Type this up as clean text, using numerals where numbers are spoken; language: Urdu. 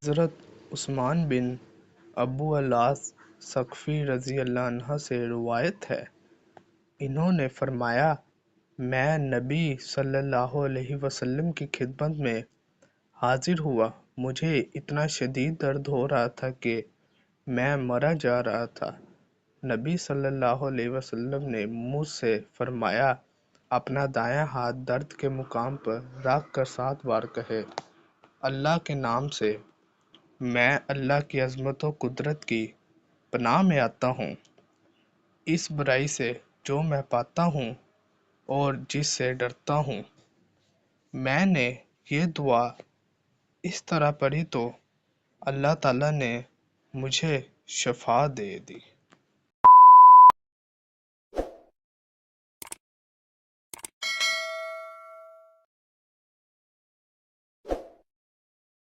حضرت عثمان بن ابو العاص ثقفی رضی اللہ عنہ سے روایت ہے، انہوں نے فرمایا، میں نبی صلی اللہ علیہ وسلم کی خدمت میں حاضر ہوا، مجھے اتنا شدید درد ہو رہا تھا کہ میں مرا جا رہا تھا۔ نبی صلی اللہ علیہ وسلم نے مجھ سے فرمایا، اپنا دایاں ہاتھ درد کے مقام پر رکھ کر 7 بار کہے، اللہ کے نام سے میں اللہ کی عظمت و قدرت کی پناہ میں آتا ہوں، اس برائی سے جو میں پاتا ہوں اور جس سے ڈرتا ہوں۔ میں نے یہ دعا اس طرح پڑھی تو اللہ تعالیٰ نے مجھے شفا دے دی۔